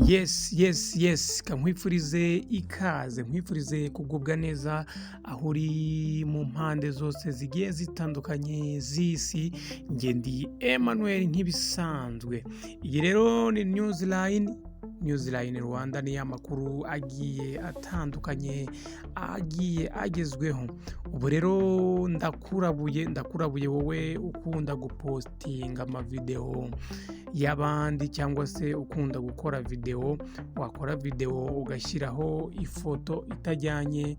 Yes, kamwifurize ikaze, nkwifurize kugubwa neza aho uri mu mpande zose zigiye zitandukanye z'isi. Njye ndi Emmanuel nk'ibisanzwe. Iyi rero ni Newsline Rwanda, ni amakuru agiye atandukanye, agiye agezweho. Ubu rero ndakurabuye wowe ukunda gupostinga amavideo y'abandi cyangwa se ukunda gukora video, wakora video ugashyiraho ifoto itajyanye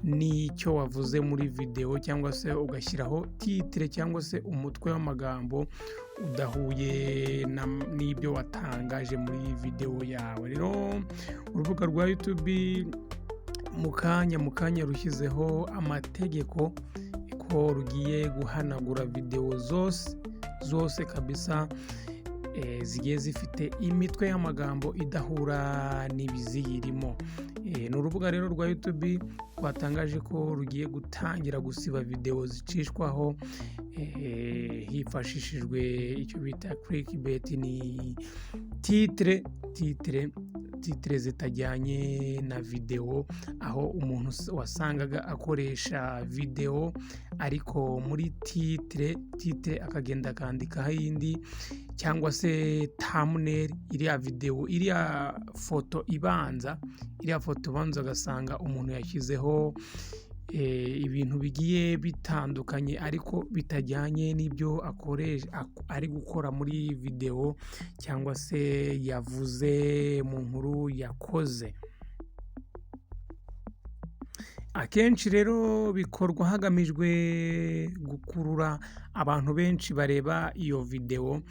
n'icyo wavuze muri video, cyangwa se ugashyiraho titre cyangwa se umutwe w'amagambo udahuye n'ibyo watangaje muri video yawe. Rero urubuga rwa YouTube mu kanya rushyizeho amategeko ko rugiye guhanagura video zose kabisa zigiye zifite imitwe y'amagambo idahura n'ibiziyirimo. Ni urubuga rero rwa YouTube rwatangaje ko rugiye gutangira gusiba video zicishwaho hifashishijwe icyo bita clickbait, ni titre zitajyanye na video, aho umuntu wasangaga akoresha video ariko muri titre akagenda akandikaho iyindi, cyangwa se thumbnail, iriya foto ibanza agasanga umuntu yashyizeho ibintu bigiye bitandukanye ariko bitajyanye n'ibyo ari gukora muri video cyangwa se yavuze mu nkuru yakoze. Akenshi rero bikorwa hagamijwe gukurura abantu benshi bareba iyo video.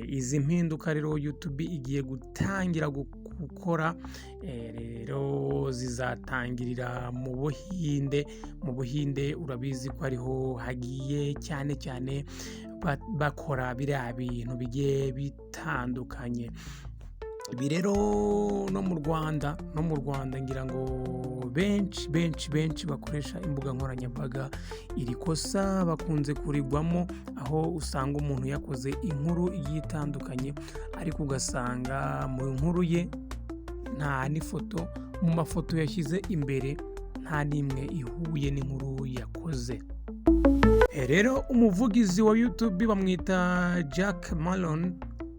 Izi mpinduka rero YouTube igiye gutangira gukora rero zizatangirira mu Buhinde. Urabizi ko ariho hagiye cyane bakora biriya bintu bigiye bitandukanye. Ibi rero no mu Rwanda ngira ngo benshi bakoresha imbuga nkoranyambaga iri kosa bakunze kurigwamo, aho usanga umuntu yakoze inkuru igiye itandukanye ariko ugasanga mu nkuru ye nta n'ifoto, mu mafoto yashyize imbere nta n'imwe ihuye n'inkuru yakoze. Rero umuvugizi wa YouTube bamwita Jack Malone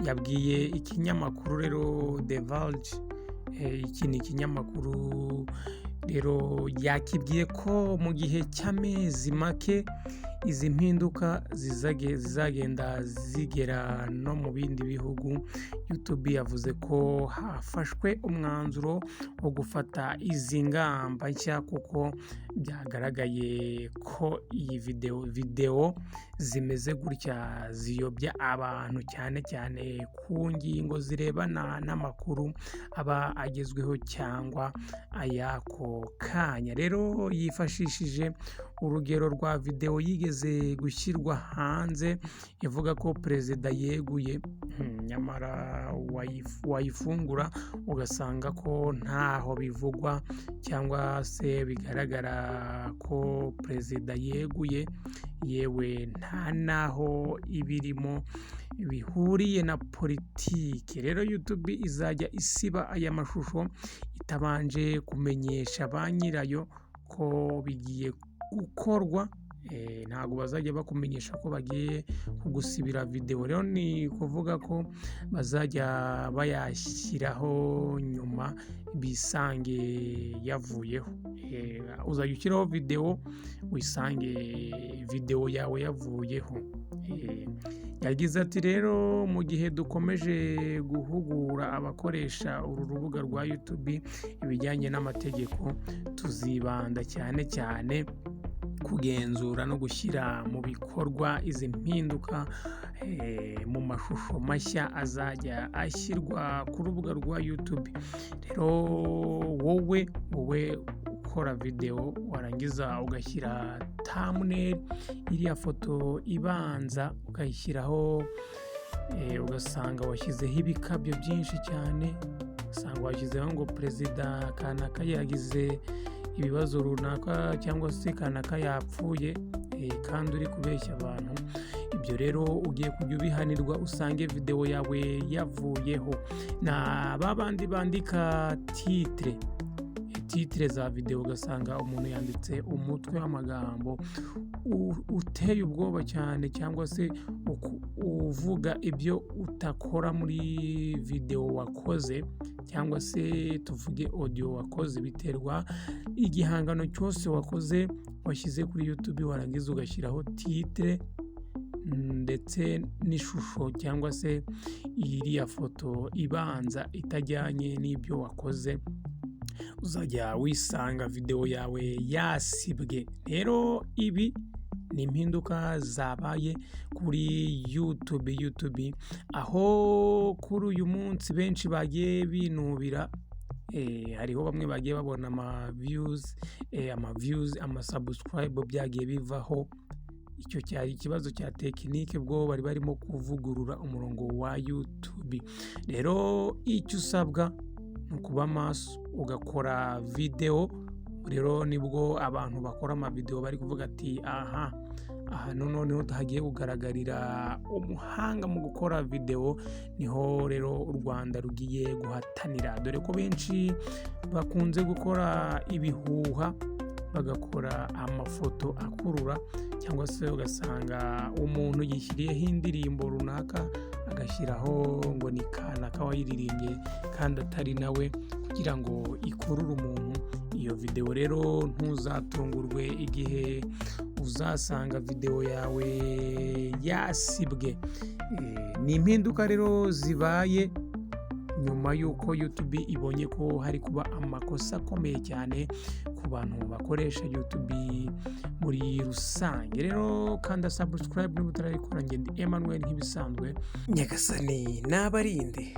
yabwiye ikinyamakuru rero The Verge, iki ni ikinyamakuru rero, yakibwiye ko mu gihe cy'amezi make izi mpinduka zizagenda zigera no mu bindi bihugu. YouTube yavuze ko hafashwe umwanzuro wo gufata izi ngamba nshya kuko byagaragaye ko iyi video zimeze gutya ziyobya abantu, cyane ku ngingo zirebana n'amakuru aba agezweho cyangwa ayako kanya. Rero yifashishije urugero rwa video yigeze gushyirwa hanze ivuga ko perezida yeguye, nyamara wayifungura ugasanga ko ntaho bivugwa cyangwa se bigaragara ko perezida yeguye, yewe nta naho ibirimo bihuriye na politiki. Rero YouTube izajya isiba aya mashusho itabanje kumenyesha ba nyirayo ko bigiye gukorwa. Ntabwo bazajya bakumenyesha ko bagiye kugusibira video. Rero ni kuvuga ko bazajya bayashyiraho nyuma bisange yavuyeho. Uzajya ushyiraho video wisange video yawe yavuyeho. Yagize ati rero mu gihe dukomeje guhugura abakoresha uru rubuga rwa YouTube ibijyanye n'amategeko, tuzibanda cyane kugenzura no gushyira mu bikorwa izi mpinduka mu mashusho mashya azajya ashyirwa ku rubuga rwa YouTube. Rero wowe ukora video warangiza ugashyira thumbnail, iriya foto ibanza ukayishyiraho, ugasanga washyizeho ibikabyo byinshi cyane, ugasanga washyizeho ngo perezida kanaka yagize ibibazo runaka cyangwa se kanaka yapfuye, kandi uri kubeshya abantu, ibyo rero ugiye kujya ubihanirwa usange video yawe yavuyeho. Na babandi bandika titire za video ugasanga umuntu yanditse umutwe w'amagambo uteye ubwoba cyane, cyangwa se uvuga ibyo utakora muri video wakoze, cyangwa se tuvuge audio wakoze. Biterwa igihangano cyose wakoze washyize kuri YouTube, warangiza ugashyiraho titire ndetse n'ishusho cyangwa se iriya foto ibanza itajyanye n'ibyo wakoze, uzajya wisanga video yawe yasibwe. Rero ibi ni impinduka zabaye kuri YouTube, aho kuri uyu munsi benshi bagiye binubira. Hariho bamwe bagiye babona ama subscribe byagiye bivaho. Icyo cyari ikibazo cya tekinike bwo bari barimo kuvugurura umurongo wa YouTube. Rero icyo usabwa ni ukuba maso ugakora video. Rero nibwo abantu bakora amavideo bari kuvuga ati aha noneho hagiye kugaragarira umuhanga mu gukora video. Niho rero u Rwanda rugiye guhatanira, dore ko benshi bakunze gukora ibihuha, bagakora amafoto akurura, cyangwa se ugasanga umuntu yishyiriyeho indirimbo runaka agashyiraho ngo ni kanaka wayiririmbye kandi atari nawe, kugira ngo ikurure umuntu. Iyo video rero ntuzatungurwe igihe uzasanga video yawe yasibwe. Ni impinduka rero zibaye nyuma y'uko YouTube ibonye ko hari kuba amakosa akomeye cyane ku bantu bakoresha YouTube muri rusange. Rero kanda subscribe niba utarayikora. Njye ndi Emmanuel nk'ibisanzwe, nyagasani nabarinde.